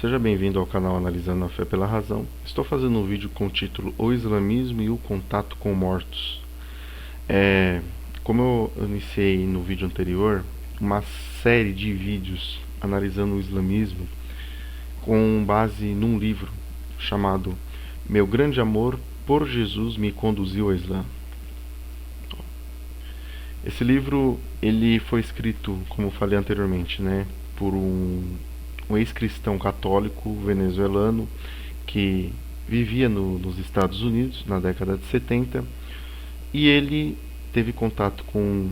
seja bem-vindo ao canal Analisando a Fé pela Razão. Estou fazendo um vídeo com o título O Islamismo e o Contato com Mortos. Como eu iniciei no vídeo anterior, uma série de vídeos analisando o islamismo com base num livro chamado Meu Grande Amor por Jesus me conduziu ao Islã. Esse livro ele foi escrito, como falei anteriormente, por um ex-cristão católico venezuelano que vivia nos Estados Unidos na década de 70, e ele teve contato com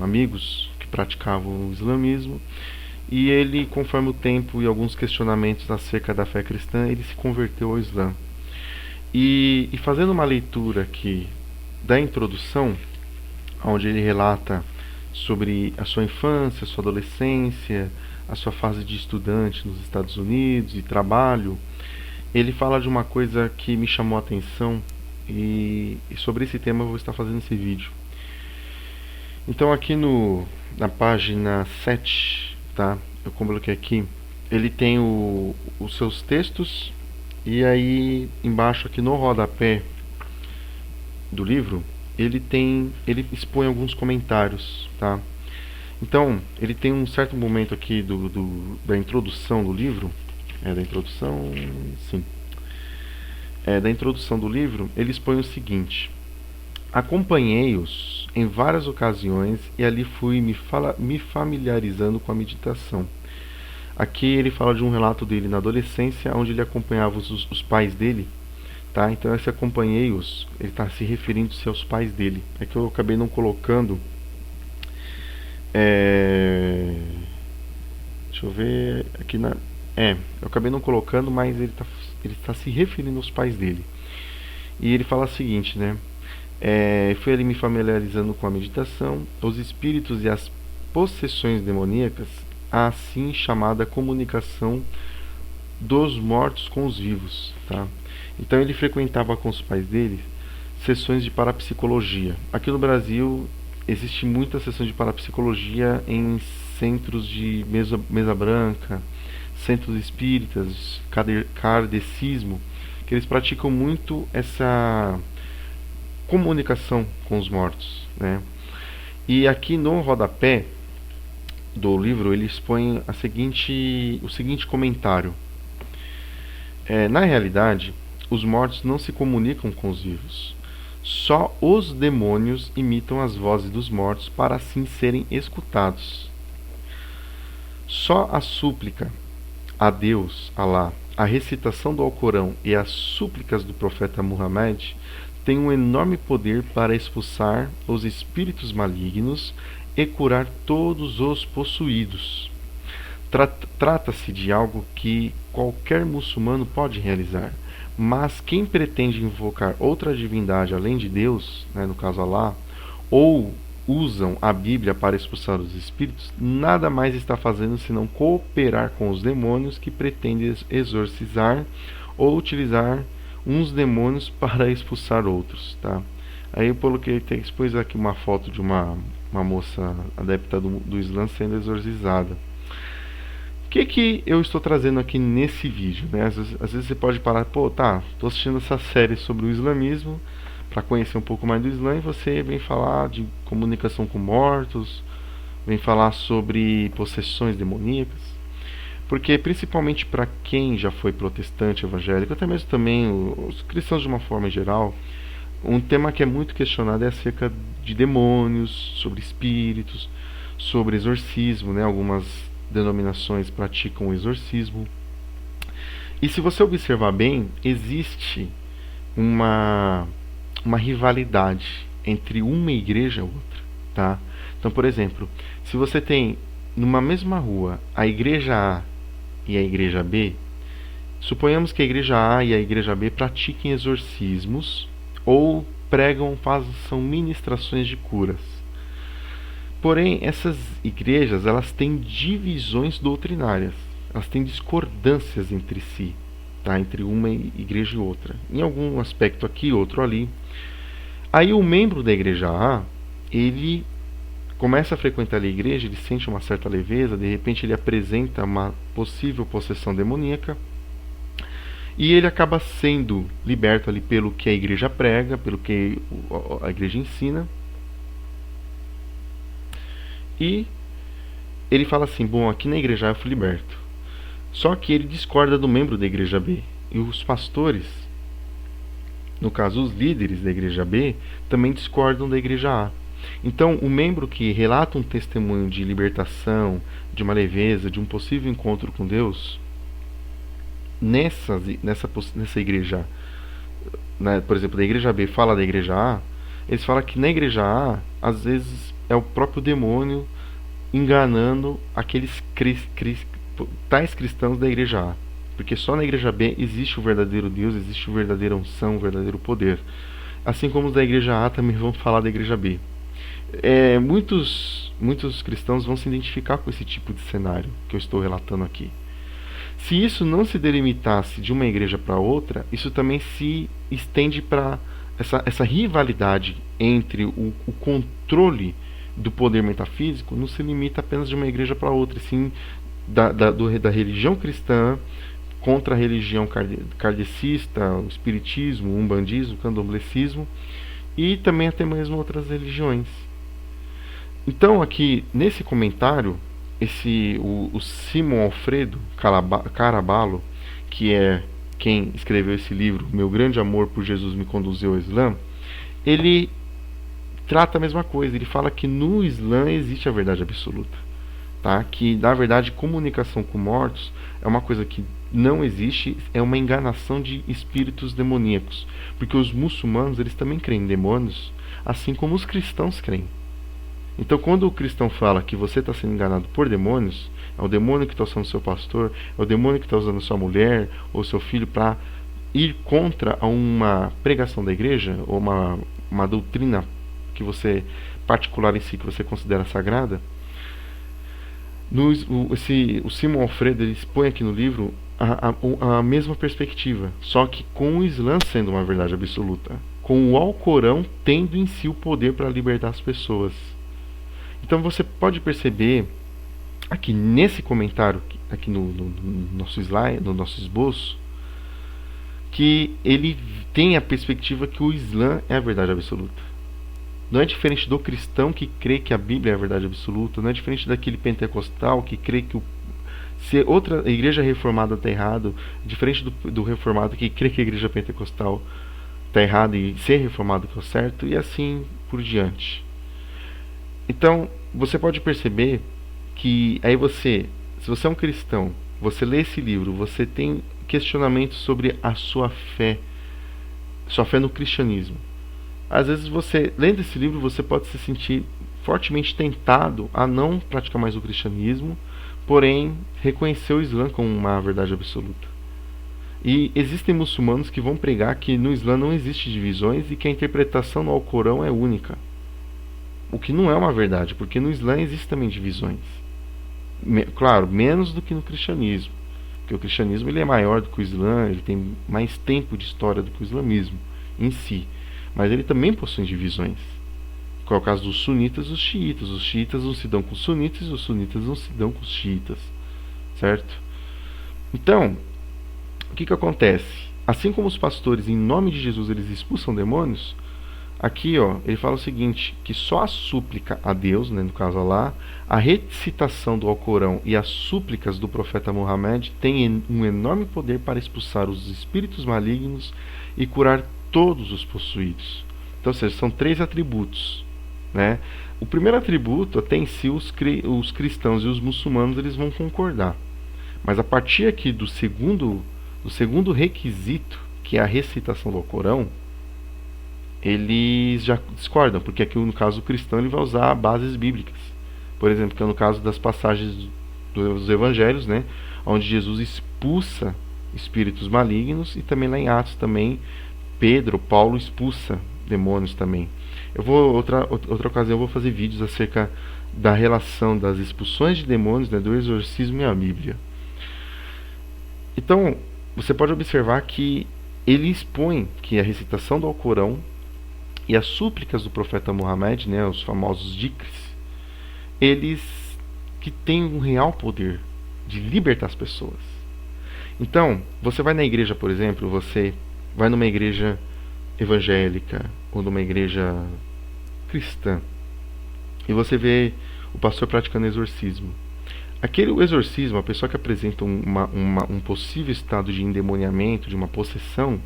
amigos que praticavam o islamismo, e ele, conforme o tempo e alguns questionamentos acerca da fé cristã, ele se converteu ao Islã. E fazendo uma leitura aqui da introdução, onde ele relata sobre a sua infância, a sua adolescência, a sua fase de estudante nos Estados Unidos e trabalho, ele fala de uma coisa que me chamou a atenção, e sobre esse tema eu vou estar fazendo esse vídeo. Então aqui na página 7, tá? Eu coloquei aqui, ele tem os seus textos, e aí embaixo aqui no rodapé do livro ele expõe alguns comentários, tá? Então, ele tem um certo momento aqui da introdução do livro, da introdução do livro, ele expõe o seguinte: acompanhei-os em várias ocasiões e ali fui me familiarizando com a meditação. Aqui ele fala de um relato dele na adolescência, onde ele acompanhava os pais dele. Tá? Então esse acompanhei-os, ele está se referindo-se aos pais dele. É que eu acabei não colocando. Deixa eu ver aqui eu acabei não colocando, mas ele está se referindo aos pais dele. E ele fala o seguinte, foi ele me familiarizando com a meditação, os espíritos e as possessões demoníacas, a assim chamada comunicação dos mortos com os vivos, tá? Então ele frequentava com os pais dele sessões de parapsicologia. Aqui no Brasil existe muita sessão de parapsicologia em centros de mesa branca, centros espíritas, kardecismo, que eles praticam muito essa comunicação com os mortos, E aqui no rodapé do livro ele expõe o seguinte comentário: na realidade, os mortos não se comunicam com os vivos. Só os demônios imitam as vozes dos mortos para assim serem escutados. Só a súplica a Deus, Alá, a recitação do Alcorão e as súplicas do profeta Muhammad têm um enorme poder para expulsar os espíritos malignos e curar todos os possuídos. Trata-se de algo que qualquer muçulmano pode realizar, mas quem pretende invocar outra divindade além de Deus, no caso Alá, ou usam a Bíblia para expulsar os espíritos, nada mais está fazendo senão cooperar com os demônios que pretendem exorcizar ou utilizar uns demônios para expulsar outros, tá? Aí eu coloquei, expôs aqui uma foto de uma moça adepta do Islã sendo exorcizada. O que eu estou trazendo aqui nesse vídeo? Às vezes você pode parar, estou assistindo essa série sobre o islamismo para conhecer um pouco mais do Islã, e você vem falar de comunicação com mortos, vem falar sobre possessões demoníacas. Porque principalmente para quem já foi protestante, evangélico, até mesmo também os cristãos de uma forma geral, um tema que é muito questionado é acerca de demônios, sobre espíritos, sobre exorcismo, Algumas denominações praticam o exorcismo. E se você observar bem, existe uma rivalidade entre uma igreja e outra, tá? Então, por exemplo, se você tem numa mesma rua a igreja A e a igreja B, suponhamos que a igreja A e a igreja B pratiquem exorcismos ou façam ministrações de curas. Porém, essas igrejas, elas têm divisões doutrinárias, elas têm discordâncias entre si, tá? Entre uma igreja e outra, em algum aspecto aqui, outro ali. Aí o membro da igreja A, ele começa a frequentar a igreja, ele sente uma certa leveza, de repente ele apresenta uma possível possessão demoníaca, e ele acaba sendo liberto ali pelo que a igreja prega, pelo que a igreja ensina. E ele fala assim, bom, aqui na igreja A eu fui liberto. Só que ele discorda do membro da igreja B. E os pastores, no caso os líderes da igreja B, também discordam da igreja A. Então, o membro que relata um testemunho de libertação, de uma leveza, de um possível encontro com Deus, nessa igreja, né, por exemplo, da igreja B fala da igreja A, eles falam que na igreja A, às vezes é o próprio demônio enganando aqueles tais cristãos da igreja A. Porque só na igreja B existe o verdadeiro Deus, existe a verdadeira unção, o verdadeiro poder. Assim como os da igreja A também vão falar da igreja B. Muitos cristãos vão se identificar com esse tipo de cenário que eu estou relatando aqui. Se isso não se delimitasse de uma igreja para outra, isso também se estende para essa rivalidade entre o controle do poder metafísico, não se limita apenas de uma igreja para outra, sim da religião cristã contra a religião kardecista, o espiritismo, o umbandismo, o candomblecismo e também até mesmo outras religiões. Então aqui nesse comentário, o Simon Alfredo Caraballo, que é quem escreveu esse livro, Meu Grande Amor por Jesus Me Conduziu ao Islã, ele trata a mesma coisa. Ele fala que no Islã existe a verdade absoluta, tá? Que na verdade comunicação com mortos é uma coisa que não existe, é uma enganação de espíritos demoníacos, porque os muçulmanos eles também creem em demônios, assim como os cristãos creem. Então, quando o cristão fala que você está sendo enganado por demônios, é o demônio que está usando seu pastor, é o demônio que está usando sua mulher ou seu filho para ir contra uma pregação da igreja ou uma doutrina que você particular em si que você considera sagrada. O Simon Alfredo ele expõe aqui no livro a mesma perspectiva, só que com o Islã sendo uma verdade absoluta, com o Alcorão tendo em si o poder para libertar as pessoas. Então você pode perceber aqui nesse comentário, aqui no nosso slide, no nosso esboço, que ele tem a perspectiva que o Islã é a verdade absoluta. Não é diferente do cristão que crê que a Bíblia é a verdade absoluta, não é diferente daquele pentecostal que crê que se outra igreja reformada está errado, diferente do reformado que crê que a igreja pentecostal está errada e ser reformado que é o certo, e assim por diante. Então, você pode perceber que aí se você é um cristão, você lê esse livro, você tem questionamentos sobre a sua fé no cristianismo. Às vezes você, lendo esse livro, você pode se sentir fortemente tentado a não praticar mais o cristianismo, porém reconhecer o Islã como uma verdade absoluta. E existem muçulmanos que vão pregar que no Islã não existe divisões e que a interpretação no Alcorão é única. O que não é uma verdade, porque no Islã existem também divisões. Claro, menos do que no cristianismo. Porque o cristianismo ele é maior do que o Islã, ele tem mais tempo de história do que o islamismo em si. Mas ele também possui divisões. Qual é o caso dos sunitas e os xiitas. Os xiitas não se dão com os sunitas e os sunitas não se dão com os xiitas. Certo? Então, o que acontece? Assim como os pastores, em nome de Jesus, eles expulsam demônios, aqui ele fala o seguinte, que só a súplica a Deus, né, no caso Allah, a recitação do Alcorão e as súplicas do profeta Muhammad têm um enorme poder para expulsar os espíritos malignos e curar todos os possuídos. Então, ou seja, são 3 atributos, né? O primeiro atributo, até em si, os cristãos e os muçulmanos eles vão concordar. Mas a partir aqui do segundo requisito, que é a recitação do Alcorão, eles já discordam, porque aqui no caso o cristão ele vai usar bases bíblicas. Por exemplo, que é no caso das passagens dos evangelhos, né, onde Jesus expulsa espíritos malignos, e também lá em Atos também Paulo expulsa demônios também. Outra ocasião eu vou fazer vídeos acerca da relação das expulsões de demônios, né, do exorcismo e a Bíblia. Então, você pode observar que ele expõe que a recitação do Alcorão e as súplicas do profeta Muhammad, né, os famosos dhikrs, eles que têm um real poder de libertar as pessoas. Então, você vai na igreja, por exemplo, você vai numa igreja evangélica ou numa igreja cristã e você vê o pastor praticando exorcismo. Aquele exorcismo, a pessoa que apresenta um possível estado de endemoniamento, de uma possessão,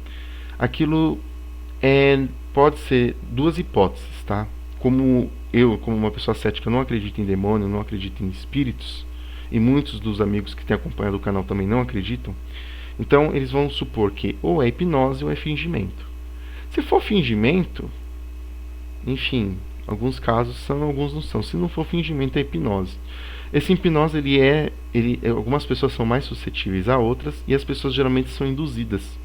aquilo pode ser duas hipóteses, tá? Como uma pessoa cética, não acredito em demônio, não acredito em espíritos, e muitos dos amigos que têm acompanhado o canal também não acreditam, então eles vão supor que ou é hipnose ou é fingimento. Se for fingimento, enfim, alguns casos são, alguns não são. Se não for fingimento, é hipnose. Esse hipnose, algumas pessoas são mais suscetíveis a outras, e as pessoas geralmente são induzidas.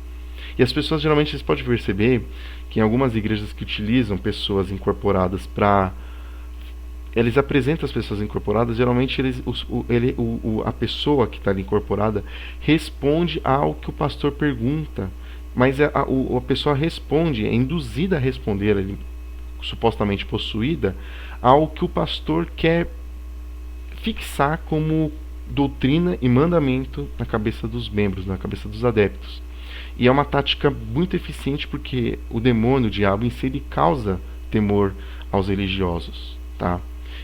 E as pessoas geralmente, vocês podem perceber que em algumas igrejas que utilizam pessoas incorporadas para... Eles apresentam as pessoas incorporadas, geralmente a pessoa que está ali incorporada responde ao que o pastor pergunta, mas a pessoa responde, é induzida a responder, supostamente possuída, ao que o pastor quer fixar como doutrina e mandamento na cabeça dos membros, na cabeça dos adeptos. E é uma tática muito eficiente porque o demônio, o diabo em si, ele causa temor aos religiosos, tá?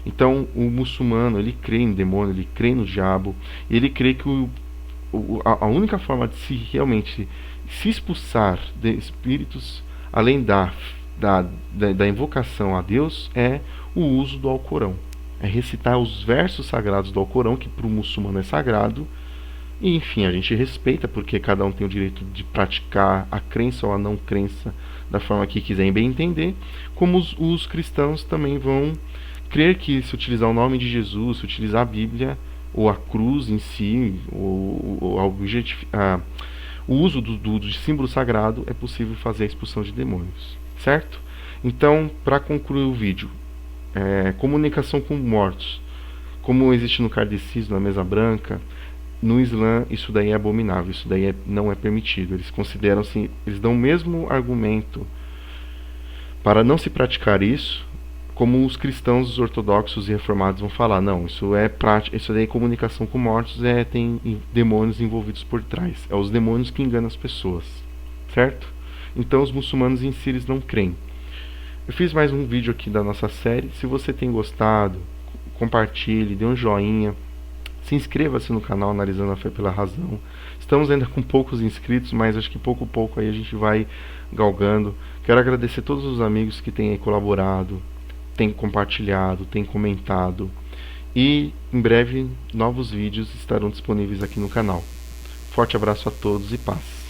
Então o muçulmano, ele crê em demônio, ele crê no diabo, ele crê que a única forma de realmente se expulsar de espíritos, além da invocação a Deus, é o uso do Alcorão. É recitar os versos sagrados do Alcorão, que para o muçulmano é sagrado. E enfim, a gente respeita, porque cada um tem o direito de praticar a crença ou a não crença da forma que quiser bem entender. Como os cristãos também vão crer que se utilizar o nome de Jesus, se utilizar a Bíblia ou a cruz em si, o uso do símbolo sagrado, é possível fazer a expulsão de demônios, certo? Então, para concluir o vídeo, comunicação com mortos, como existe no kardecismo, na mesa branca, no Islã isso daí é abominável, isso daí não é permitido. Eles consideram assim, eles dão o mesmo argumento para não se praticar isso, como os cristãos, os ortodoxos e reformados vão falar, não, isso daí é comunicação com mortos, tem demônios envolvidos por trás, é os demônios que enganam as pessoas, certo? Então os muçulmanos em si, eles não creem. Eu fiz mais um vídeo aqui da nossa série. Se você tem gostado, compartilhe, dê um joinha, se inscreva-se no canal Analisando a Fé pela Razão. Estamos ainda com poucos inscritos, mas acho que pouco a pouco aí a gente vai galgando. Quero agradecer a todos os amigos que têm aí colaborado, têm compartilhado, têm comentado, e em breve novos vídeos estarão disponíveis aqui no canal. Forte abraço a todos e paz.